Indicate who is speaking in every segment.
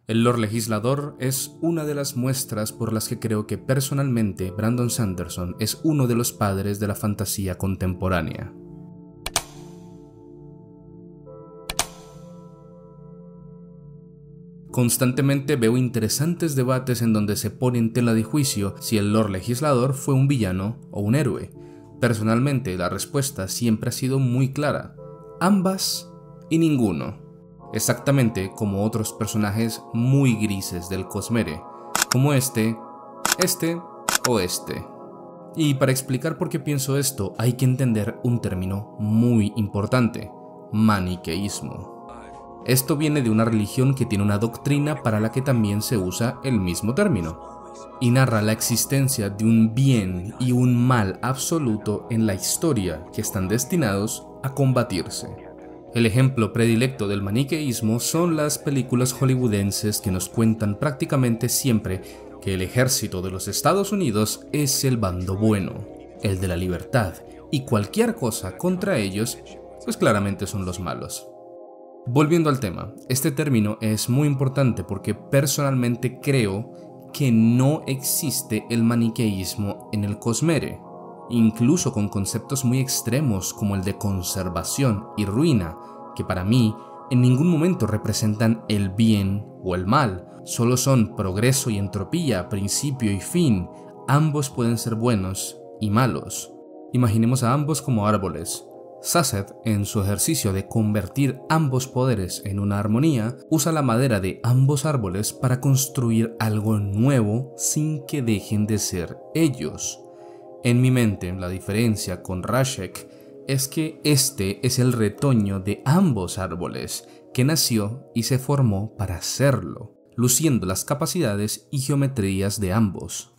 Speaker 1: El Lord Legislador es una de las muestras por las que creo que personalmente Brandon Sanderson es uno de los padres de la fantasía contemporánea. Constantemente veo interesantes debates en donde se pone en tela de juicio si el Lord Legislador fue un villano o un héroe. Personalmente, la respuesta siempre ha sido muy clara: ambas y ninguno. Exactamente como otros personajes muy grises del Cosmere, como este o este. Y para explicar por qué pienso esto, hay que entender un término muy importante: maniqueísmo. Esto viene de una religión que tiene una doctrina para la que también se usa el mismo término, y narra la existencia de un bien y un mal absoluto en la historia que están destinados a combatirse. El ejemplo predilecto del maniqueísmo son las películas hollywoodenses que nos cuentan prácticamente siempre que el ejército de los Estados Unidos es el bando bueno, el de la libertad, y cualquier cosa contra ellos, pues claramente son los malos. Volviendo al tema, este término es muy importante porque personalmente creo que no existe el maniqueísmo en el Cosmere, incluso con conceptos muy extremos como el de conservación y ruina, que para mí en ningún momento representan el bien o el mal, solo son progreso y entropía, principio y fin. Ambos pueden ser buenos y malos. Imaginemos a ambos como árboles. Sazed, en su ejercicio de convertir ambos poderes en una armonía, usa la madera de ambos árboles para construir algo nuevo sin que dejen de ser ellos. En mi mente, la diferencia con Rashek es que este es el retoño de ambos árboles, que nació y se formó para serlo, luciendo las capacidades y geometrías de ambos.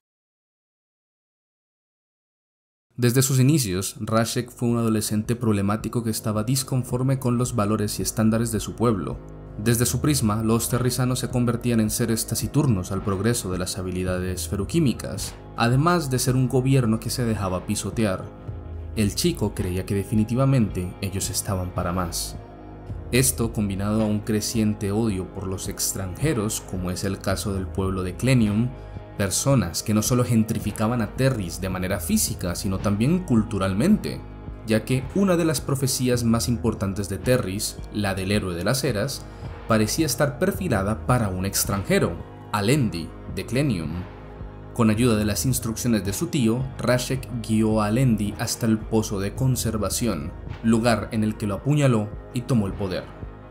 Speaker 1: Desde sus inicios, Rashek fue un adolescente problemático que estaba disconforme con los valores y estándares de su pueblo. Desde su prisma, los terrisanos se convertían en seres taciturnos al progreso de las habilidades feroquímicas, además de ser un gobierno que se dejaba pisotear. El chico creía que definitivamente ellos estaban para más. Esto, combinado a un creciente odio por los extranjeros, como es el caso del pueblo de Clenium, personas que no solo gentrificaban a Terris de manera física, sino también culturalmente, ya que una de las profecías más importantes de Terris, la del héroe de las eras, parecía estar perfilada para un extranjero, Alendi, de Clenium. Con ayuda de las instrucciones de su tío, Rashek guió a Alendi hasta el pozo de conservación, lugar en el que lo apuñaló y tomó el poder.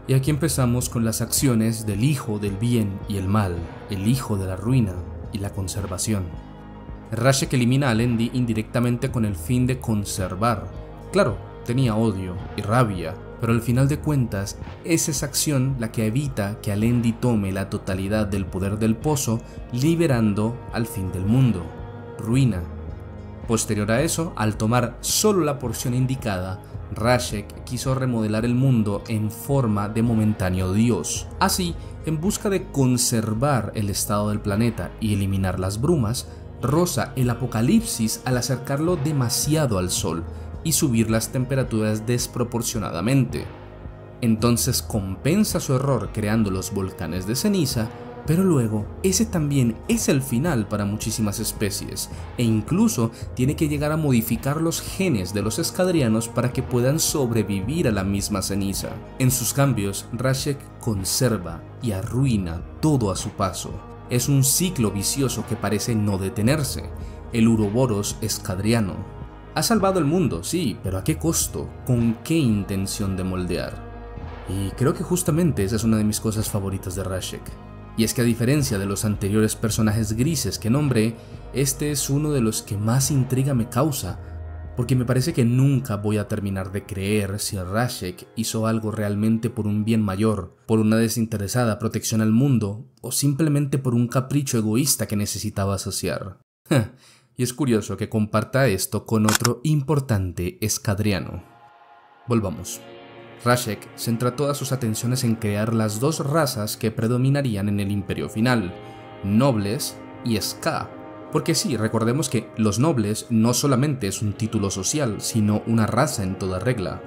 Speaker 1: Y aquí empezamos con las acciones del hijo del bien y el mal, el hijo de la ruina y la conservación. Rashek elimina a Alendi indirectamente con el fin de conservar. Claro, tenía odio y rabia, pero al final de cuentas es esa acción la que evita que Alendi tome la totalidad del poder del pozo, liberando al fin del mundo, ruina. Posterior a eso, al tomar solo la porción indicada, Rashek quiso remodelar el mundo en forma de momentáneo dios. Así, en busca de conservar el estado del planeta y eliminar las brumas, roza el apocalipsis al acercarlo demasiado al sol y subir las temperaturas desproporcionadamente. Entonces compensa su error creando los volcanes de ceniza, pero luego ese también es el final para muchísimas especies, e incluso tiene que llegar a modificar los genes de los escadrianos para que puedan sobrevivir a la misma ceniza. En sus cambios, Rashek conserva y arruina todo a su paso. Es un ciclo vicioso que parece no detenerse, el Uroboros escadriano. Ha salvado el mundo, sí, pero ¿a qué costo? ¿Con qué intención de moldear? Y creo que justamente esa es una de mis cosas favoritas de Rashek. Y es que a diferencia de los anteriores personajes grises que nombré, este es uno de los que más intriga me causa, porque me parece que nunca voy a terminar de creer si Rashek hizo algo realmente por un bien mayor, por una desinteresada protección al mundo, o simplemente por un capricho egoísta que necesitaba saciar. Y es curioso que comparta esto con otro importante escadriano. Volvamos. Rashek centra todas sus atenciones en crear las dos razas que predominarían en el imperio final, nobles y ska. Porque sí, recordemos que los nobles no solamente es un título social, sino una raza en toda regla.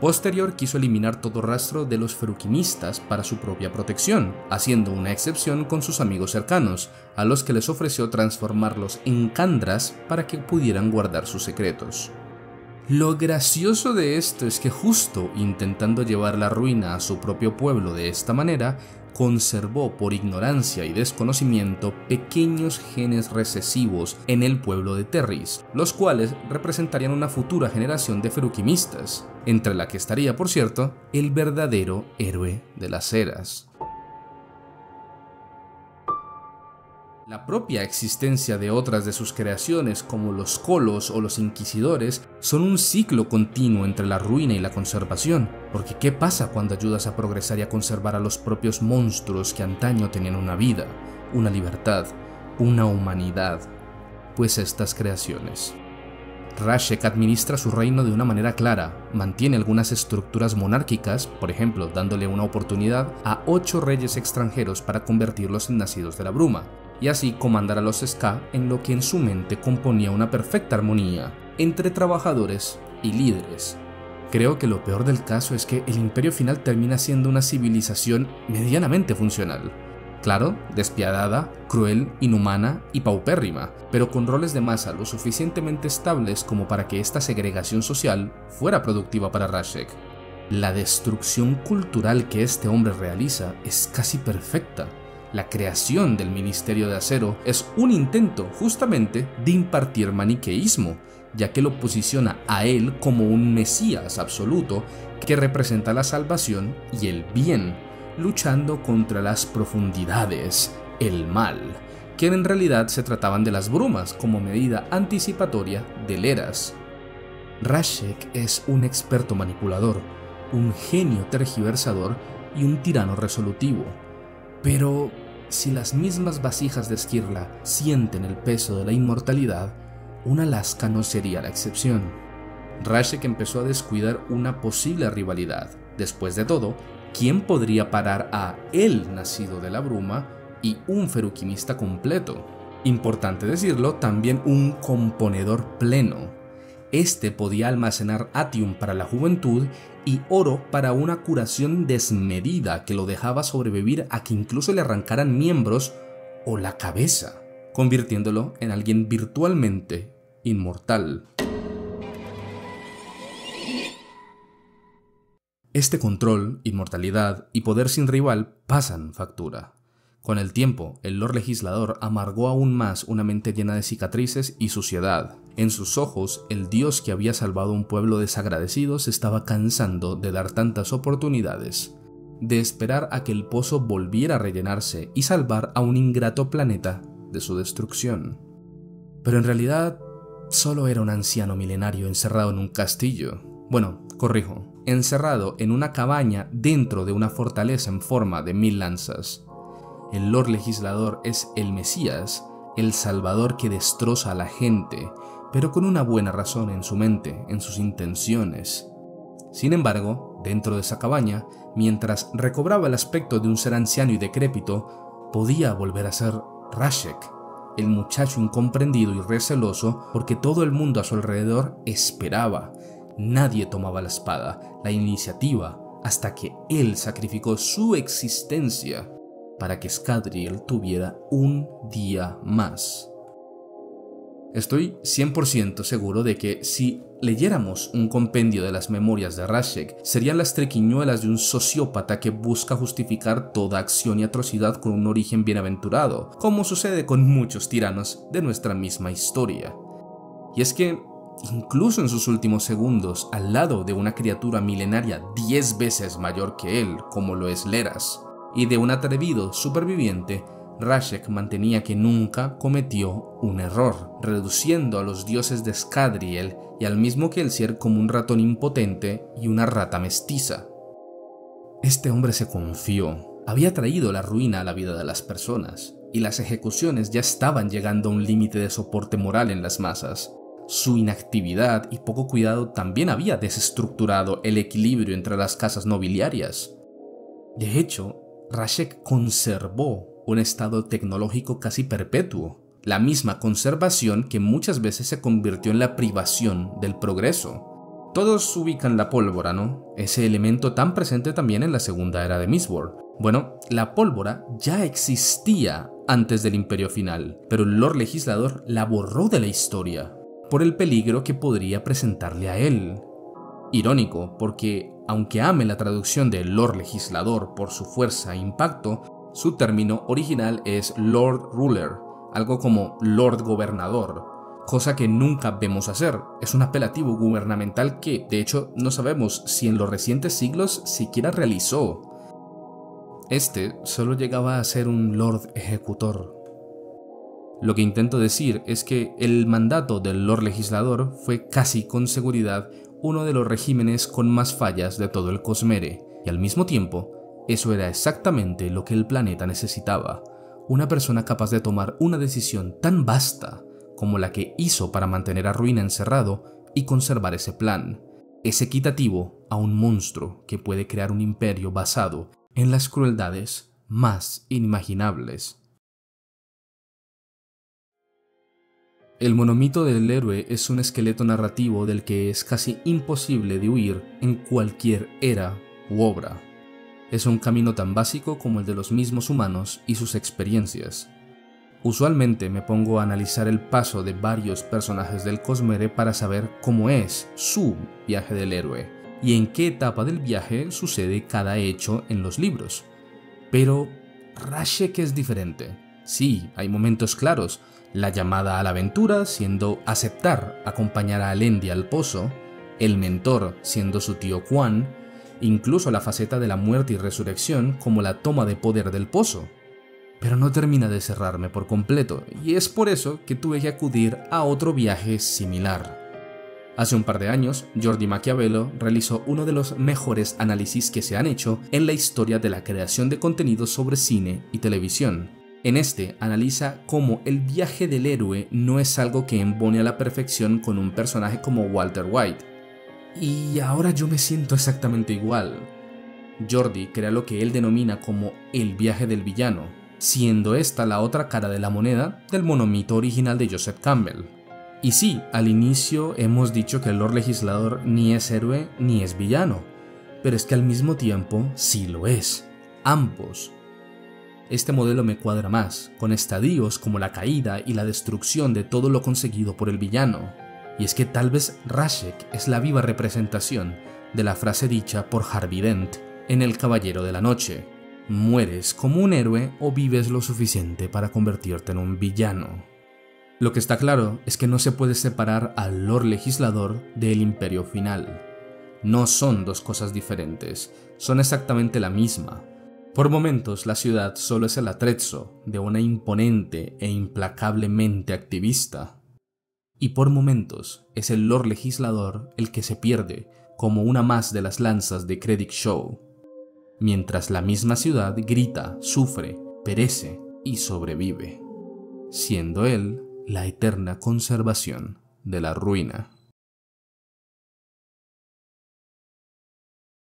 Speaker 1: Posterior quiso eliminar todo rastro de los feruquimistas para su propia protección, haciendo una excepción con sus amigos cercanos, a los que les ofreció transformarlos en Kandras para que pudieran guardar sus secretos. Lo gracioso de esto es que justo intentando llevar la ruina a su propio pueblo de esta manera, conservó por ignorancia y desconocimiento pequeños genes recesivos en el pueblo de Terris, los cuales representarían una futura generación de feruquimistas, entre la que estaría, por cierto, el verdadero héroe de las eras. La propia existencia de otras de sus creaciones, como los Kolos o los Inquisidores, son un ciclo continuo entre la ruina y la conservación, porque ¿qué pasa cuando ayudas a progresar y a conservar a los propios monstruos que antaño tenían una vida, una libertad, una humanidad? Pues estas creaciones. Rashek administra su reino de una manera clara, mantiene algunas estructuras monárquicas, por ejemplo, dándole una oportunidad a 8 reyes extranjeros para convertirlos en nacidos de la bruma, y así comandar a los Ska en lo que en su mente componía una perfecta armonía entre trabajadores y líderes. Creo que lo peor del caso es que el imperio final termina siendo una civilización medianamente funcional. Claro, despiadada, cruel, inhumana y paupérrima, pero con roles de masa lo suficientemente estables como para que esta segregación social fuera productiva para Rashek. La destrucción cultural que este hombre realiza es casi perfecta. La creación del Ministerio de Acero es un intento justamente de impartir maniqueísmo, ya que lo posiciona a él como un mesías absoluto que representa la salvación y el bien, luchando contra las profundidades, el mal, que en realidad se trataban de las brumas como medida anticipatoria del Eras. Rashek es un experto manipulador, un genio tergiversador y un tirano resolutivo. Pero si las mismas vasijas de Skirla sienten el peso de la inmortalidad, un Alaska no sería la excepción. Rashek empezó a descuidar una posible rivalidad. Después de todo, ¿quién podría parar a el nacido de la bruma y un feruquimista completo? Importante decirlo, también un componedor pleno. Este podía almacenar atium para la juventud y oro para una curación desmedida que lo dejaba sobrevivir a que incluso le arrancaran miembros o la cabeza, convirtiéndolo en alguien virtualmente inmortal. Este control, inmortalidad y poder sin rival pasan factura. Con el tiempo, el Lord Legislador amargó aún más una mente llena de cicatrices y suciedad. En sus ojos, el dios que había salvado a un pueblo desagradecido se estaba cansando de dar tantas oportunidades, de esperar a que el pozo volviera a rellenarse y salvar a un ingrato planeta de su destrucción. Pero en realidad, solo era un anciano milenario encerrado en un castillo. Bueno, corrijo, encerrado en una cabaña dentro de una fortaleza en forma de 1000 lanzas. El Lord Legislador es el Mesías, el Salvador que destroza a la gente, pero con una buena razón en su mente, en sus intenciones. Sin embargo, dentro de esa cabaña, mientras recobraba el aspecto de un ser anciano y decrépito, podía volver a ser Rashek, el muchacho incomprendido y receloso porque todo el mundo a su alrededor esperaba. Nadie tomaba la espada, la iniciativa, hasta que él sacrificó su existencia para que Scadrial tuviera un día más. Estoy 100% seguro de que si leyéramos un compendio de las memorias de Rashek, serían las triquiñuelas de un sociópata que busca justificar toda acción y atrocidad con un origen bienaventurado, como sucede con muchos tiranos de nuestra misma historia. Y es que, incluso en sus últimos segundos, al lado de una criatura milenaria 10 veces mayor que él, como lo es Leras, y de un atrevido superviviente, Rashek mantenía que nunca cometió un error, reduciendo a los dioses de Scadrial y al mismo Kelsier como un ratón impotente y una rata mestiza. Este hombre se confió, había traído la ruina a la vida de las personas, y las ejecuciones ya estaban llegando a un límite de soporte moral en las masas. Su inactividad y poco cuidado también había desestructurado el equilibrio entre las casas nobiliarias. De hecho, Rashek conservó un estado tecnológico casi perpetuo, la misma conservación que muchas veces se convirtió en la privación del progreso. Todos ubican la pólvora, ¿no? Ese elemento tan presente también en la segunda era de Mistborn. Bueno, la pólvora ya existía antes del Imperio Final, pero el Lord Legislador la borró de la historia, por el peligro que podría presentarle a él. Irónico, porque aunque ame la traducción de Lord Legislador por su fuerza e impacto, su término original es Lord Ruler, algo como Lord Gobernador, cosa que nunca vemos hacer. Es un apelativo gubernamental que, de hecho, no sabemos si en los recientes siglos siquiera realizó. Este solo llegaba a ser un Lord Ejecutor. Lo que intento decir es que el mandato del Lord Legislador fue casi con seguridad uno de los regímenes con más fallas de todo el Cosmere, y al mismo tiempo, eso era exactamente lo que el planeta necesitaba, una persona capaz de tomar una decisión tan vasta como la que hizo para mantener a Ruina encerrado y conservar ese plan. Es equitativo a un monstruo que puede crear un imperio basado en las crueldades más inimaginables. El monomito del héroe es un esqueleto narrativo del que es casi imposible de huir en cualquier era u obra. Es un camino tan básico como el de los mismos humanos y sus experiencias. Usualmente me pongo a analizar el paso de varios personajes del Cosmere para saber cómo es su viaje del héroe y en qué etapa del viaje sucede cada hecho en los libros. Pero Rashek es diferente. Sí, hay momentos claros, la llamada a la aventura siendo aceptar acompañar a Alendi al pozo, el mentor siendo su tío Quan, incluso la faceta de la muerte y resurrección como la toma de poder del pozo. Pero no termina de cerrarme por completo, y es por eso que tuve que acudir a otro viaje similar. Hace un par de años, Jordi Maquiavelo realizó uno de los mejores análisis que se han hecho en la historia de la creación de contenidos sobre cine y televisión. En este, analiza cómo el viaje del héroe no es algo que embone a la perfección con un personaje como Walter White. Y ahora yo me siento exactamente igual. Jordi crea lo que él denomina como el viaje del villano, siendo esta la otra cara de la moneda del monomito original de Joseph Campbell. Y sí, al inicio hemos dicho que el Lord Legislador ni es héroe ni es villano, pero es que al mismo tiempo sí lo es, ambos. Este modelo me cuadra más, con estadios como la caída y la destrucción de todo lo conseguido por el villano, y es que tal vez Rashek es la viva representación de la frase dicha por Harvey Dent en El Caballero de la Noche: mueres como un héroe o vives lo suficiente para convertirte en un villano. Lo que está claro es que no se puede separar al Lord Legislador del Imperio Final. No son dos cosas diferentes, son exactamente la misma. Por momentos la ciudad solo es el atrezzo de una imponente e implacablemente activista. Y por momentos es el Lord Legislador el que se pierde como una más de las lanzas de Krennic Show, mientras la misma ciudad grita, sufre, perece y sobrevive, siendo él la eterna conservación de la ruina.